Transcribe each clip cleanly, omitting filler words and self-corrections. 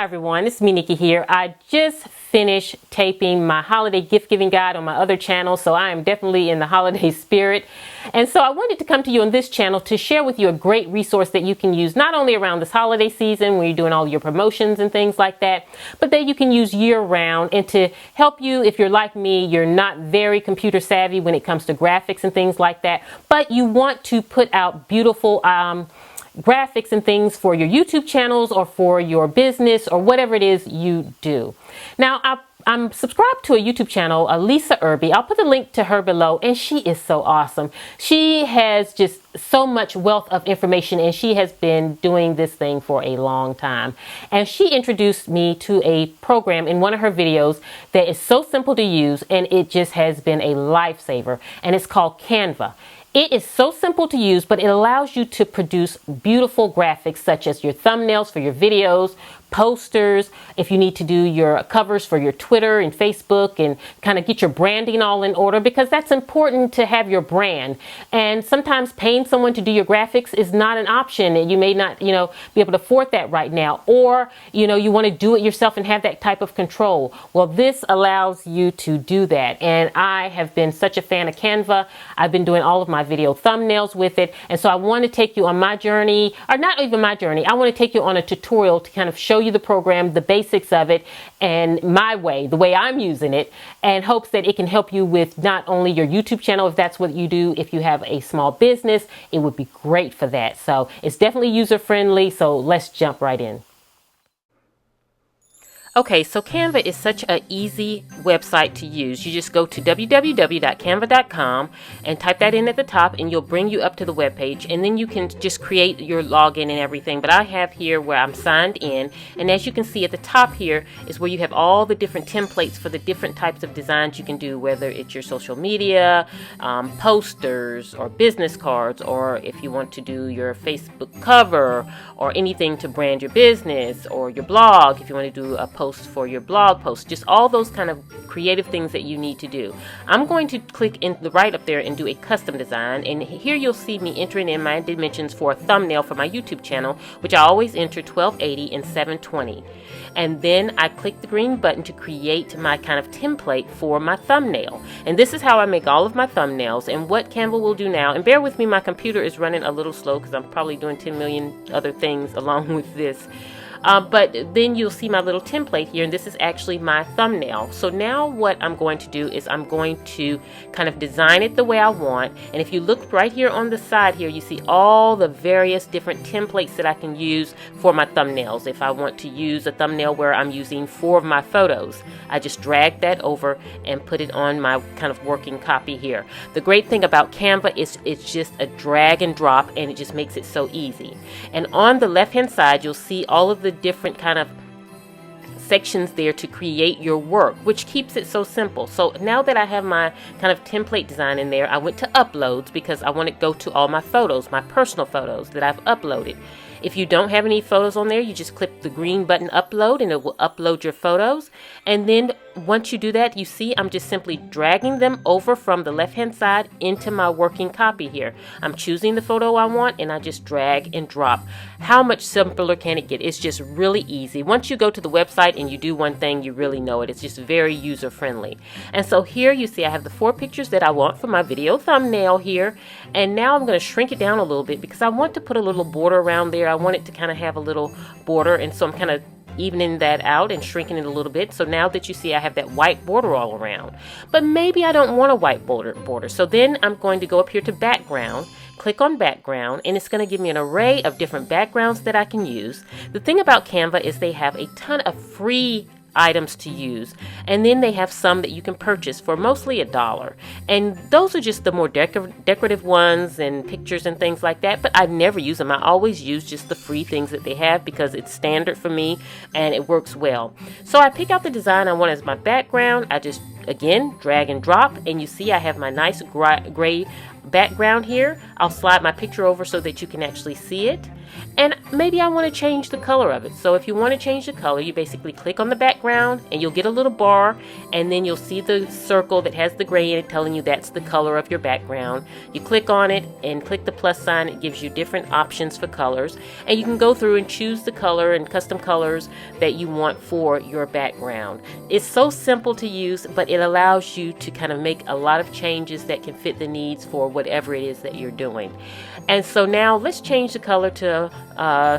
Hi everyone, it's me Nikki here. I just finished taping my holiday gift giving guide on my other channel, so I am definitely in the holiday spirit. And so I wanted to come to you on this channel to share with you a great resource that you can use not only around this holiday season when you're doing all your promotions and things like that, but that you can use year round and to help you if you're like me, you're not very computer savvy when it comes to graphics and things like that, but you want to put out beautiful graphics and things for your YouTube channels or for your business or whatever it is you do. Now, I'm subscribed to a YouTube channel, Lisa Irby. I'll put the link to her below, and she is so awesome. She has just so much wealth of information, and she has been doing this thing for a long time. And she introduced me to a program in one of her videos that is so simple to use, and it just has been a lifesaver, and it's called Canva. It is so simple to use, but it allows you to produce beautiful graphics such as your thumbnails for your videos, posters, if you need to do your covers for your Twitter and Facebook and kind of get your branding all in order, because that's important to have your brand. And sometimes paying someone to do your graphics is not an option, and you may not, be able to afford that right now, or, you want to do it yourself and have that type of control. Well, this allows you to do that. And I have been such a fan of Canva. I've been doing all of my video thumbnails with it. And so I want to take you on my journey, or not even my journey. I want to take you on a tutorial to kind of show you the program, the basics of it, and my way, the way I'm using it, and hopes that it can help you with not only your YouTube channel, if that's what you do, if you have a small business, it would be great for that. So it's definitely user friendly. So let's jump right in. Okay, so Canva is such an easy website to use. You just go to www.canva.com and type that in at the top, and you'll bring you up to the web page, and then you can just create your login and everything. But I have here where I'm signed in, and as you can see at the top here is where you have all the different templates for the different types of designs you can do, whether it's your social media, posters, or business cards, or if you want to do your Facebook cover, or anything to brand your business, or your blog, if you want to do a post for your blog post, just all those kind of creative things that you need to do. I'm going to click in the right up there and do a custom design, and here you'll see me entering in my dimensions for a thumbnail for my YouTube channel, which I always enter 1280 and 720. And then I click the green button to create my kind of template for my thumbnail. And this is how I make all of my thumbnails. And what Canva will do now, and bear with me, my computer is running a little slow because I'm probably doing 10 million other things along with this. But then you'll see my little template here, and this is actually my thumbnail. So now what I'm going to do is I'm going to kind of design it the way I want. And if you look right here on the side here, you see all the various different templates that I can use for my thumbnails. If I want to use a thumbnail where I'm using 4 of my photos, I just drag that over and put it on my kind of working copy here. The great thing about Canva is it's just a drag and drop, and it just makes it so easy. And on the left hand side, you'll see all of the different kind of sections there to create your work, which keeps it so simple. So now that I have my kind of template design in there, I went to uploads because I want to go to all my photos, my personal photos that I've uploaded. If you don't have any photos on there, you just click the green button upload, and it will upload your photos. And then once you do that, you see I'm just simply dragging them over from the left hand side into my working copy here. I'm choosing the photo I want, and I just drag and drop. How much simpler can it get? It's just really easy. Once you go to the website and you do one thing, you really know it. It's just very user friendly. And so here you see I have the 4 pictures that I want for my video thumbnail here. And now I'm going to shrink it down a little bit because I want to put a little border around there. I want it to kind of have a little border, and so I'm kind of evening that out and shrinking it a little bit. So now that you see I have that white border all around, but maybe I don't want a white border. So then I'm going to go up here to background, click on background, and it's going to give me an array of different backgrounds that I can use. The thing about Canva is they have a ton of free items to use, and then they have some that you can purchase for mostly $1, and those are just the more decorative ones and pictures and things like that. But I never use them. I always use just the free things that they have because it's standard for me and it works well. So I pick out the design I want as my background. I just again, drag and drop, and you see I have my nice gray background here. I'll slide my picture over so that you can actually see it. And maybe I want to change the color of it. So if you want to change the color, you basically click on the background and you'll get a little bar, and then you'll see the circle that has the gray in it telling you that's the color of your background. You click on it and click the plus sign. It gives you different options for colors, and you can go through and choose the color and custom colors that you want for your background. It's so simple to use, but it allows you to kind of make a lot of changes that can fit the needs for whatever it is that you're doing. And so now let's change the color to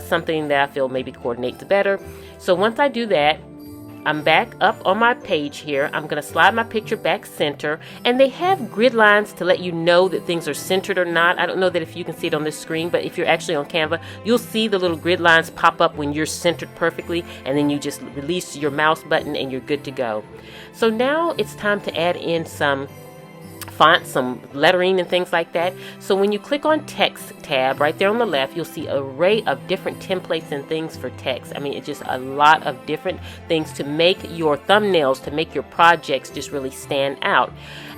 something that I feel maybe coordinates better. So once I do that, I'm back up on my page here. I'm going to slide my picture back center, and they have grid lines to let you know that things are centered or not. I don't know that if you can see it on this screen, but if you're actually on Canva, you'll see the little grid lines pop up when you're centered perfectly, and then you just release your mouse button and you're good to go. So now it's time to add in some fonts, some lettering and things like that. So when you click on text tab right there on the left, you'll see an array of different templates and things for text. I mean, it's just a lot of different things to make your thumbnails, to make your projects just really stand out.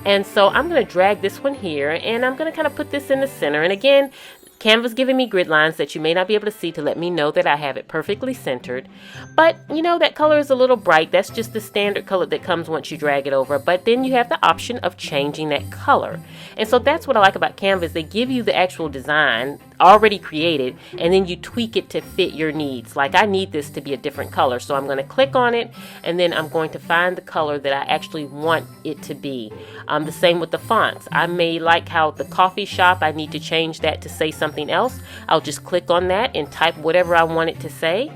And so I'm going to drag this one here, and I'm going to kind of put this in the center. And again, Canva's giving me grid lines that you may not be able to see to let me know that I have it perfectly centered. But you know, that color is a little bright. That's just the standard color that comes once you drag it over. But then you have the option of changing that color. And so that's what I like about Canva, is they give you the actual design already created, and then you tweak it to fit your needs. Like, I need this to be a different color, so I'm going to click on it, and then I'm going to find the color that I actually want it to be. The same with the fonts. I may like how the coffee shop, I need to change that to say something else. I'll just click on that and type whatever I want it to say.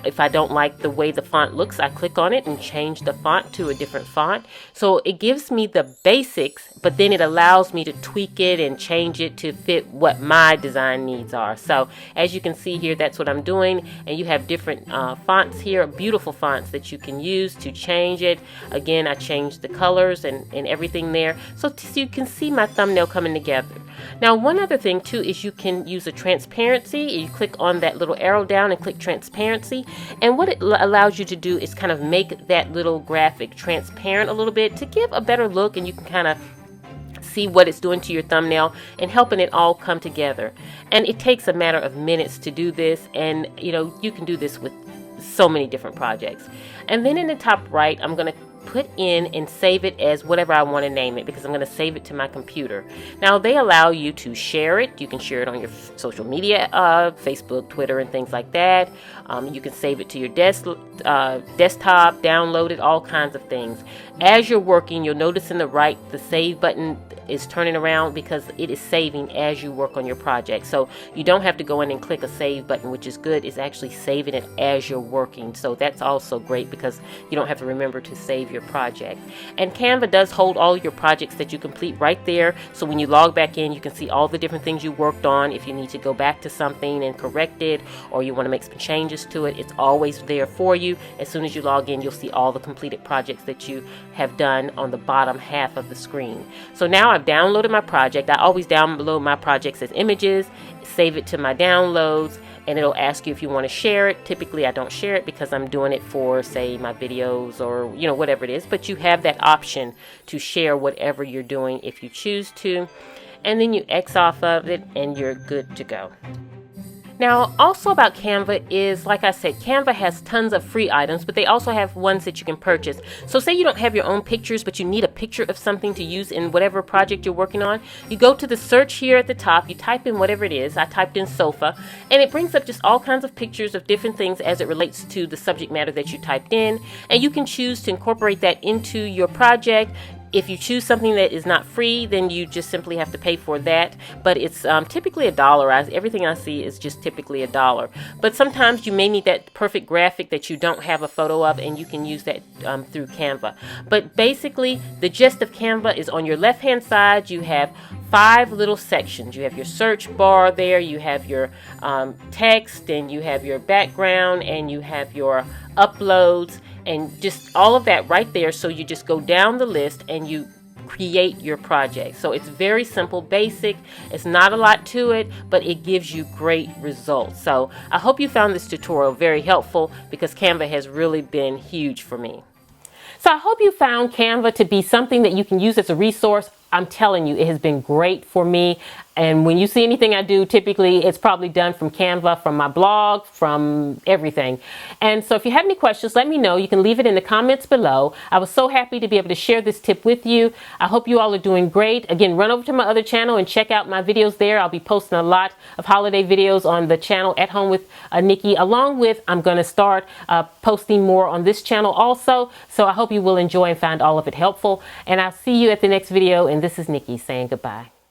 If I don't like the way the font looks, I click on it and change the font to a different font. So it gives me the basics, but then it allows me to tweak it and change it to fit what my design needs are. So as you can see here, that's what I'm doing. And you have different fonts here, beautiful fonts that you can use to change it. Again, I changed the colors and everything there. So you can see my thumbnail coming together. Now, one other thing too is you can use a transparency. You click on that little arrow down and click transparency, and what it allows you to do is kind of make that little graphic transparent a little bit to give a better look, and you can kind of see what it's doing to your thumbnail and helping it all come together. And it takes a matter of minutes to do this, and you know, you can do this with so many different projects. And then in the top right, I'm going to put in and save it as whatever I want to name it, because I'm going to save it to my computer. Now, they allow you to share it. You can share it on your social media, Facebook, Twitter, and things like that. You can save it to your desktop, download it, all kinds of things. As you're working, you'll notice in the right, the save button is turning around because it is saving as you work on your project. So you don't have to go in and click a save button, which is good. It's actually saving it as you're working. So that's also great because you don't have to remember to save your project. And Canva does hold all your projects that you complete right there. So when you log back in, you can see all the different things you worked on. If you need to go back to something and correct it, or you want to make some changes to it, it's always there for you. As soon as you log in, you'll see all the completed projects that you have done on the bottom half of the screen. So now I've downloaded my project. I always download my projects as images, save it to my downloads, and it'll ask you if you want to share it. Typically, I don't share it because I'm doing it for, say, my videos or, you know, whatever it is. But you have that option to share whatever you're doing if you choose to. And then you X off of it and you're good to go. Now, also about Canva is, like I said, Canva has tons of free items, but they also have ones that you can purchase. So say you don't have your own pictures, but you need a picture of something to use in whatever project you're working on. You go to the search here at the top, you type in whatever it is. I typed in sofa, and it brings up just all kinds of pictures of different things as it relates to the subject matter that you typed in. And you can choose to incorporate that into your project. If you choose something that is not free, then you just simply have to pay for that. But it's typically $1. Everything I see is just typically $1. But sometimes you may need that perfect graphic that you don't have a photo of, and you can use that through Canva. But basically, the gist of Canva is on your left-hand side, you have 5 little sections. You have your search bar there, you have your text, and you have your background, and you have your uploads, and just all of that right there. So you just go down the list and you create your project. So it's very simple, basic. It's not a lot to it, but it gives you great results. So I hope you found this tutorial very helpful because Canva has really been huge for me. So I hope you found Canva to be something that you can use as a resource. I'm telling you, it has been great for me. And when you see anything I do, typically it's probably done from Canva, from my blog, from everything. And so if you have any questions, let me know. You can leave it in the comments below. I was so happy to be able to share this tip with you. I hope you all are doing great. Again, run over to my other channel and check out my videos there. I'll be posting a lot of holiday videos on the channel At Home with Nikki, along with I'm going to start posting more on this channel also. So I hope you will enjoy and find all of it helpful. And I'll see you at the next video. And this is Nikki saying goodbye.